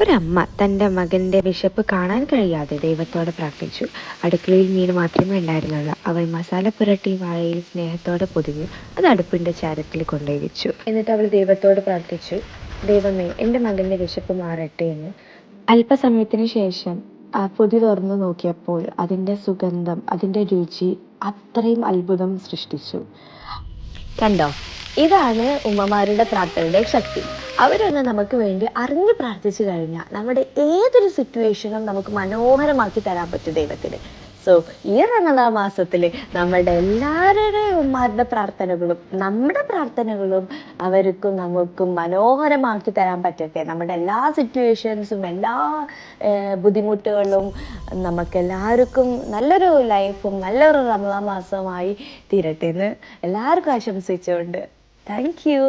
ഒരമ്മ തൻ്റെ മകൻ്റെ വിശപ്പ് കാണാൻ കഴിയാതെ ദൈവത്തോട് പ്രാർത്ഥിച്ചു. അടുക്കളയിൽ മീൻ മാത്രമേ ഉണ്ടായിരുന്നുള്ളൂ. അവൾ മസാല പുരട്ടി വാഴയിൽ സ്നേഹത്തോടെ പൊതിഞ്ഞു അത് അടുപ്പിൻ്റെ ചാരത്തിൽ കൊണ്ടുപോയി വെച്ചു. എന്നിട്ട് അവൾ ദൈവത്തോട് പ്രാർത്ഥിച്ചു, ദൈവമേ, എൻ്റെ മകൻ്റെ വിശപ്പ് മാറട്ടെ എന്ന്. അല്പസമയത്തിന് ശേഷം ആ പൊതി തുറന്നു നോക്കിയപ്പോൾ അതിൻ്റെ സുഗന്ധം, അതിൻ്റെ രുചി അത്രയും അത്ഭുതം സൃഷ്ടിച്ചു. കണ്ടോ, ഇതാണ് ഉമ്മമാരുടെ പ്രാർത്ഥനയുടെ ശക്തി. അവരൊന്ന് നമുക്ക് വേണ്ടി അറിഞ്ഞു പ്രാർത്ഥിച്ചു കഴിഞ്ഞാൽ നമ്മുടെ ഏതൊരു സിറ്റുവേഷനും നമുക്ക് മനോഹരമാക്കി തരാൻ പറ്റും ദൈവത്തിന്. സോ ഈ റമദാൻ മാസത്തിൽ നമ്മളുടെ എല്ലാവരുടെയും ഉമ്മാരുടെ പ്രാർത്ഥനകളും നമ്മുടെ പ്രാർത്ഥനകളും അവർക്കും നമുക്കും മനോഹരമാക്കി തരാൻ പറ്റട്ടെ. നമ്മുടെ എല്ലാ സിറ്റുവേഷൻസും എല്ലാ ബുദ്ധിമുട്ടുകളും നമുക്കെല്ലാവർക്കും നല്ലൊരു ലൈഫും നല്ലൊരു റമദാൻ മാസമായി തീരട്ടെ എന്ന് എല്ലാവർക്കും ആശംസിച്ചുകൊണ്ട് താങ്ക് യു.